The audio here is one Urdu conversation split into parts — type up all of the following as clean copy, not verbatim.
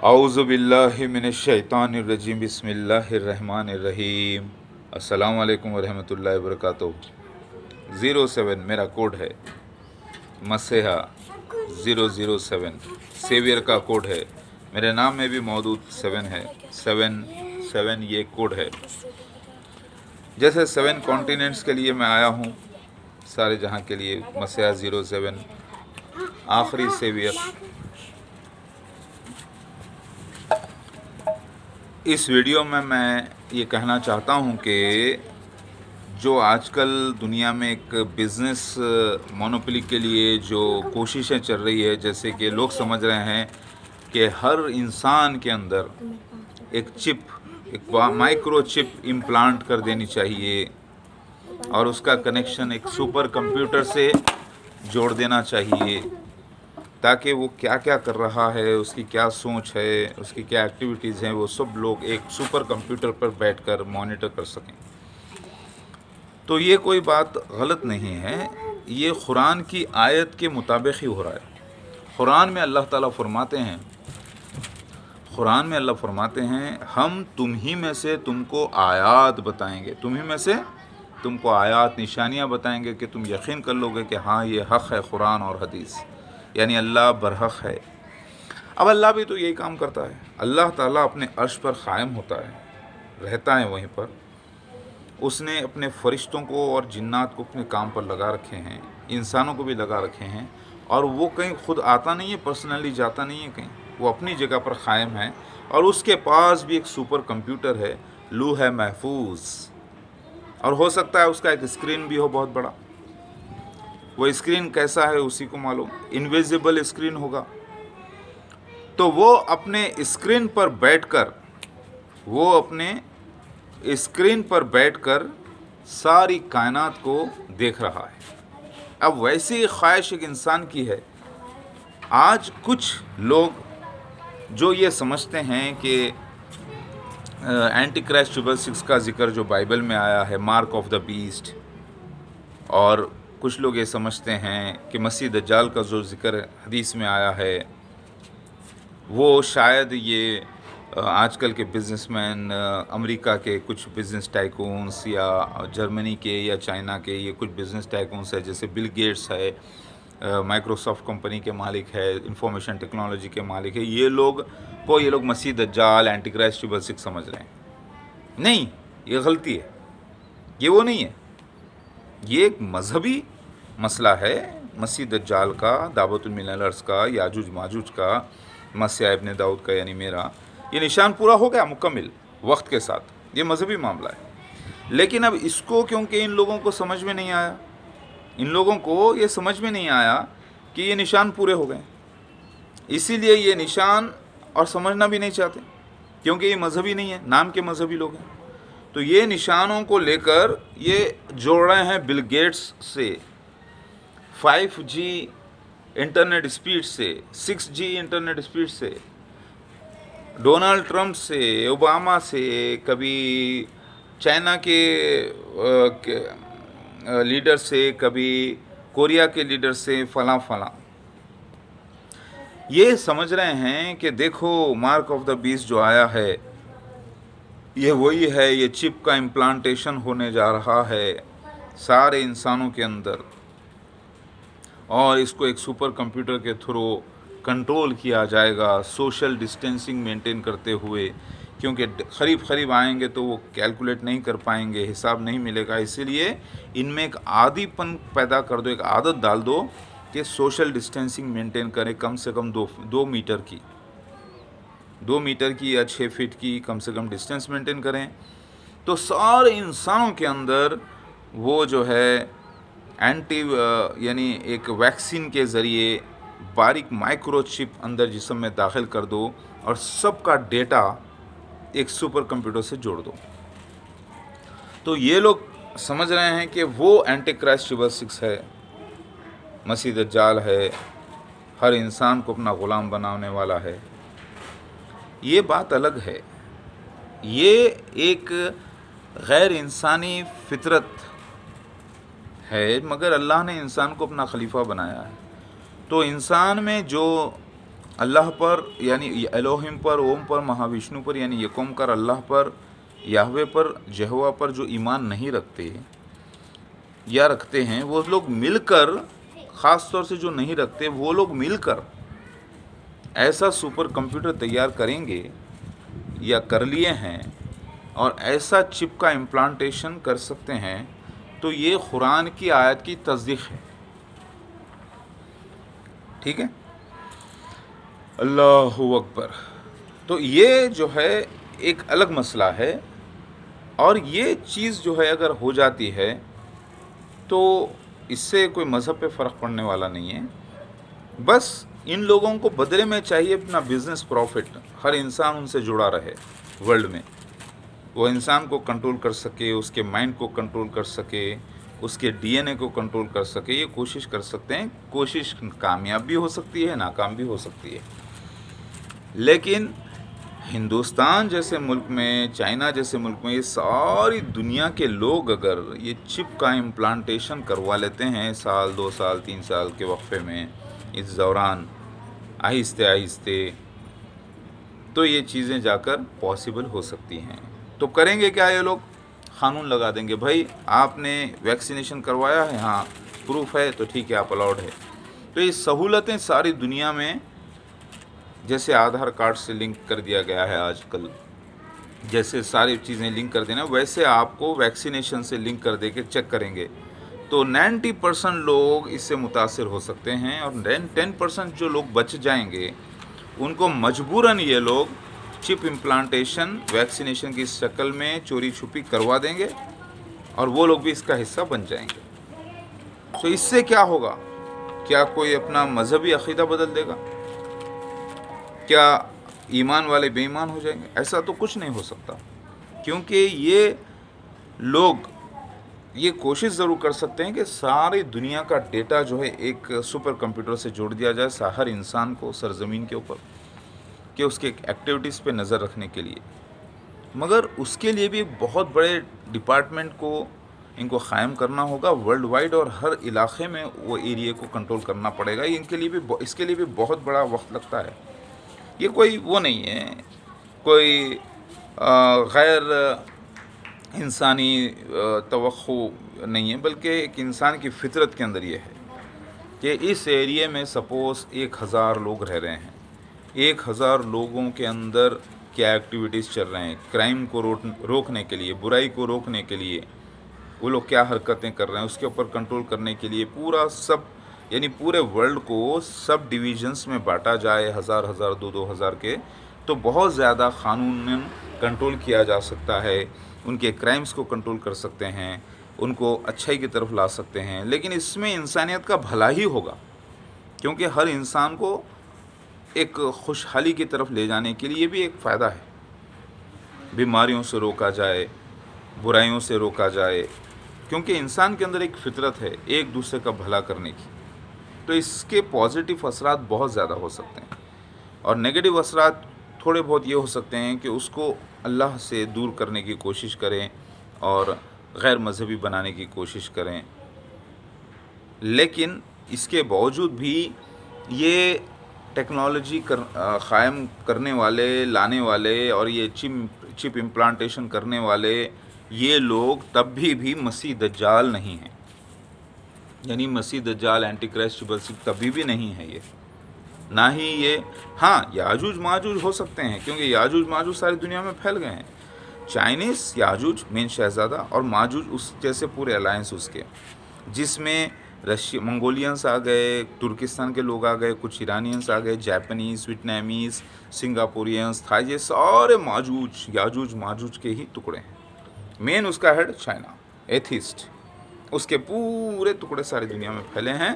اعوذ باللہ من الشیطان الرجیم بسم اللہ الرحمن الرحیم۔ السلام علیکم ورحمۃ اللہ وبرکاتہ۔ 07 میرا کوڈ ہے، مسیحا 007 سیویئر کا کوڈ ہے۔ میرے نام میں بھی موجود 7 ہے، 7 یہ کوڈ ہے۔ جیسے 7 کانٹیننٹس کے لیے میں آیا ہوں، سارے جہاں کے لیے مسیحا 07 آخری سیویئر۔ اس ویڈیو میں یہ کہنا چاہتا ہوں کہ جو آج کل دنیا میں ایک بزنس مونوپلی کے لیے جو کوششیں چل رہی ہے، جیسے کہ لوگ سمجھ رہے ہیں کہ ہر انسان کے اندر ایک مائکرو چپ امپلانٹ کر دینی چاہیے اور اس کا کنیکشن ایک سپر کمپیوٹر سے جوڑ دینا چاہیے، تاکہ وہ کیا کیا کر رہا ہے، اس کی کیا سوچ ہے، اس کی کیا ایکٹیویٹیز ہیں، وہ سب لوگ ایک سپر کمپیوٹر پر بیٹھ کر مانیٹر کر سکیں۔ تو یہ کوئی بات غلط نہیں ہے، یہ قرآن کی آیت کے مطابق ہی ہو رہا ہے۔ قرآن میں اللہ تعالیٰ فرماتے ہیں ہم تمہیں میں سے تم کو آیات بتائیں گے، تمہیں میں سے تم کو آیات نشانیاں بتائیں گے کہ تم یقین کر لو گے کہ ہاں یہ حق ہے، قرآن اور حدیث، یعنی اللہ برحق ہے۔ اب اللہ بھی تو یہی کام کرتا ہے۔ اللہ تعالیٰ اپنے عرش پر قائم ہوتا ہے، رہتا ہے وہیں پر۔ اس نے اپنے فرشتوں کو اور جنات کو اپنے کام پر لگا رکھے ہیں، انسانوں کو بھی لگا رکھے ہیں، اور وہ کہیں خود آتا نہیں ہے، پرسنلی جاتا نہیں ہے کہیں، وہ اپنی جگہ پر قائم ہے، اور اس کے پاس بھی ایک سپر کمپیوٹر ہے، لوح محفوظ، اور ہو سکتا ہے اس کا ایک اسکرین بھی ہو بہت بڑا۔ وہ اسکرین کیسا ہے اسی کو معلوم، انویزیبل اسکرین ہوگا۔ تو وہ اپنے اسکرین پر بیٹھ کر ساری کائنات کو دیکھ رہا ہے۔ اب ویسی خواہش ایک انسان کی ہے۔ آج کچھ لوگ جو یہ سمجھتے ہیں کہ اینٹی کرائسٹ 666 کا ذکر جو بائبل میں آیا ہے، مارک آف دا بیسٹ، اور کچھ لوگ یہ سمجھتے ہیں کہ مسیح دجال کا جو ذکر حدیث میں آیا ہے، وہ شاید یہ آج کل کے بزنس مین، امریکہ کے کچھ بزنس ٹائکونس یا جرمنی کے یا چائنا کے یہ کچھ بزنس ٹائکونس ہے، جیسے بل گیٹس ہے، مائکروسافٹ کمپنی کے مالک ہے، انفارمیشن ٹیکنالوجی کے مالک ہے، یہ لوگ مسیح دجال، اینٹی کرائسٹ 666 سمجھ رہے ہیں۔ نہیں، یہ غلطی ہے، یہ وہ نہیں ہے۔ یہ ایک مذہبی مسئلہ ہے، مسیح دجال کا، دعوت المللرز کا، یاجوج ماجوج کا، مسیح ابن داؤد کا یعنی میرا، یہ نشان پورا ہو گیا مکمل وقت کے ساتھ۔ یہ مذہبی معاملہ ہے، لیکن اب اس کو کیونکہ ان لوگوں کو سمجھ میں نہیں آیا، کہ یہ نشان پورے ہو گئے، اسی لیے یہ نشان اور سمجھنا بھی نہیں چاہتے، کیونکہ یہ مذہبی نہیں ہے، نام کے مذہبی لوگ ہیں۔ تو یہ نشانوں کو لے کر یہ جوڑ رہے ہیں بل گیٹس سے، 5G انٹرنیٹ اسپیڈ سے، 6G انٹرنیٹ اسپیڈ سے، ڈونلڈ ٹرمپ سے، اوباما سے، کبھی چائنا کے لیڈر سے، کبھی کوریا کے لیڈر سے، فلاں۔ یہ سمجھ رہے ہیں کہ دیکھو مارک آف دا بیسٹ جو آیا ہے، یہ وہی ہے، یہ چپ کا امپلانٹیشن ہونے جا رہا ہے سارے انسانوں کے اندر، اور اس کو ایک سپر کمپیوٹر کے تھرو کنٹرول کیا جائے گا، سوشل ڈسٹینسنگ مینٹین کرتے ہوئے، کیونکہ قریب آئیں گے تو وہ کیلکولیٹ نہیں کر پائیں گے، حساب نہیں ملے گا، اسی لیے ان میں ایک عادی پن پیدا کر دو، ایک عادت ڈال دو کہ سوشل ڈسٹینسنگ مینٹین کریں، کم سے کم 2 میٹر کی یا 6 فٹ کی کم سے کم ڈسٹینس مینٹین کریں۔ تو سارے انسانوں کے اندر وہ جو ہے یعنی ایک ویکسین کے ذریعے باریک مائکرو چپ اندر جسم میں داخل کر دو، اور سب کا ڈیٹا ایک سپر کمپیوٹر سے جوڑ دو۔ تو یہ لوگ سمجھ رہے ہیں کہ وہ اینٹی کرائسٹ 666 ہے، مسیح دجال ہے، ہر انسان کو اپنا غلام بنانے والا ہے۔ یہ بات الگ ہے، یہ ایک غیر انسانی فطرت ہے، مگر اللہ نے انسان کو اپنا خلیفہ بنایا ہے۔ تو انسان میں جو اللہ پر یعنی الوہم پر، اوم پر، مہاوشنو پر یعنی یکمکر اللہ پر، یہوہ پر، جہوا پر جو ایمان نہیں رکھتے یا رکھتے ہیں، وہ لوگ مل کر، خاص طور سے جو نہیں رکھتے وہ لوگ مل کر ایسا سپر کمپیوٹر تیار کریں گے یا کر لیے ہیں، اور ایسا چپ کا امپلانٹیشن کر سکتے ہیں، تو یہ قرآن کی آیت کی تصدیق ہے. ٹھیک ہے، اللہ اکبر. تو یہ جو ہے ایک الگ مسئلہ ہے، اور یہ چیز جو ہے اگر ہو جاتی ہے تو اس سے کوئی مذہب پہ فرق پڑنے والا نہیں ہے. بس ان لوگوں کو بدلے میں چاہیے اپنا بزنس پروفٹ، ہر انسان ان سے جڑا رہے ورلڈ میں، وہ انسان کو کنٹرول کر سکے، اس کے مائنڈ کو کنٹرول کر سکے، اس کے ڈی این اے کو کنٹرول کر سکے. یہ کوشش کر سکتے ہیں، کوشش کامیاب بھی ہو سکتی ہے، ناکام بھی ہو سکتی ہے. لیکن ہندوستان جیسے ملک میں، چائنا جیسے ملک میں، یہ ساری دنیا کے لوگ اگر یہ چپ کا امپلانٹیشن کروا لیتے ہیں 1 سال 2 سال 3 سال کے وقفے میں، اس دوران آہستہ آہستہ، تو یہ چیزیں جا کر پاسبل ہو سکتی ہیں. تو کریں گے کیا یہ لوگ؟ قانون لگا دیں گے، بھائی آپ نے ویکسینیشن کروایا ہے، ہاں پروف ہے تو ٹھیک ہے آپ الاؤڈ ہے. تو یہ سہولتیں ساری دنیا میں، جیسے آدھار کارڈ سے لنک کر دیا گیا ہے آج کل، جیسے ساری چیزیں لنک کر دینا، ویسے آپ کو ویکسینیشن سے لنک کر دے کے چیک کریں گے تو 90% لوگ اس سے متاثر ہو سکتے ہیں، اور 10% جو لوگ بچ جائیں گے ان کو مجبوراً یہ لوگ چپ امپلانٹیشن ویکسینیشن کی شکل میں چوری چھپی کروا دیں گے، اور وہ لوگ بھی اس کا حصہ بن جائیں گے. تو اس سے کیا ہوگا؟ کیا کوئی اپنا مذہبی عقیدہ بدل دے گا؟ کیا ایمان والے بے ایمان ہو جائیں گے؟ ایسا تو کچھ نہیں ہو سکتا، کیونکہ یہ لوگ یہ کوشش ضرور کر سکتے ہیں کہ ساری دنیا کا ڈیٹا جو ہے ایک سپر کمپیوٹر سے جوڑ دیا جائے ہر انسان کو سرزمین کے اوپر، کہ اس کے ایکٹیویٹیز پہ نظر رکھنے کے لیے. مگر اس کے لیے بھی بہت بڑے ڈپارٹمنٹ کو ان کو قائم کرنا ہوگا ورلڈ وائڈ، اور ہر علاقے میں وہ ایریے کو کنٹرول کرنا پڑے گا. اس کے لیے بھی بہت بڑا وقت لگتا ہے. یہ کوئی وہ نہیں ہے، کوئی غیر انسانی توقع نہیں ہے، بلکہ ایک انسان کی فطرت کے اندر یہ ہے کہ اس ایریے میں سپوز 1000 لوگ رہ رہے ہیں، 1000 لوگوں کے اندر کیا ایکٹیویٹیز چل رہے ہیں، کرائم کو روکنے کے لیے، برائی کو روکنے کے لیے وہ لوگ کیا حرکتیں کر رہے ہیں، اس کے اوپر کنٹرول کرنے کے لیے پورا یعنی پورے ورلڈ کو سب ڈویژنز میں بانٹا جائے، 1000 2000 کے، تو بہت زیادہ قانون کنٹرول کیا جا سکتا ہے. ان کے کرائمز کو کنٹرول کر سکتے ہیں، ان کو اچھائی کی طرف لا سکتے ہیں. لیکن اس میں انسانیت کا بھلا ہی ہوگا، کیونکہ ہر انسان کو ایک خوشحالی کی طرف لے جانے کے لیے بھی ایک فائدہ ہے. بیماریوں سے روکا جائے، برائیوں سے روکا جائے، کیونکہ انسان کے اندر ایک فطرت ہے ایک دوسرے کا بھلا کرنے کی. تو اس کے پازیٹیو اثرات بہت زیادہ ہو سکتے ہیں، اور نیگیٹو اثرات تھوڑے بہت یہ ہو سکتے ہیں کہ اس کو اللہ سے دور کرنے کی کوشش کریں اور غیر مذہبی بنانے کی کوشش کریں. لیکن اس کے باوجود بھی یہ ٹیکنالوجی قائم کرنے والے، لانے والے، اور یہ چپ امپلانٹیشن کرنے والے یہ لوگ تب بھی مسیح دجال نہیں ہیں. یعنی مسیح دجال اینٹی کرائسٹ کبھی بھی نہیں ہے یہ، نہ ہی یہ. ہاں یاجوج ماجوج ہو سکتے ہیں، کیونکہ یاجوج ماجوج ساری دنیا میں پھیل گئے ہیں. چائنیز یاجوج مین شہزادہ اور ماجوج اس جیسے پورے الائنس اس کے، جس میں منگولینس آ گئے، ترکستان کے لوگ آ گئے، کچھ ایرانینس آ گئے، جاپنیز، ویٹنامیز، سنگاپورینس تھا. یہ سارے یاجوج ماجوج کے ہی ٹکڑے ہیں. مین اس کا ہیڈ چائنا، ایتھیسٹ، اس کے پورے ٹکڑے ساری دنیا میں پھیلے ہیں.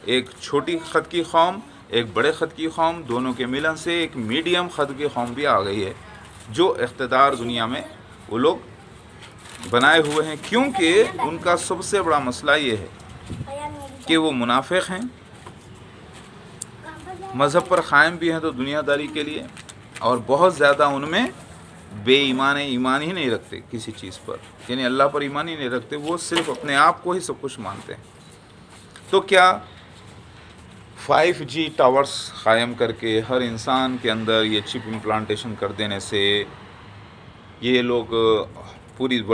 ایک چھوٹی خط کی قوم، ایک بڑے خط کی قوم، دونوں کے ملن سے ایک میڈیم خط کی قوم بھی آ گئی ہے، جو اقتدار دنیا میں وہ لوگ بنائے ہوئے ہیں. کیونکہ ان کا سب سے بڑا مسئلہ یہ ہے کہ وہ منافق ہیں، مذہب پر قائم بھی ہیں تو دنیا داری کے لیے، اور بہت زیادہ ان میں بے ایمان ہی نہیں رکھتے کسی چیز پر، یعنی اللہ پر ایمان ہی نہیں رکھتے، وہ صرف اپنے آپ کو ہی سب کچھ مانتے ہیں. تو کیا 5G ٹاورس قائم کر کے ہر انسان کے اندر یہ چپ امپلانٹیشن کر دینے سے یہ لوگ پوری ورلڈ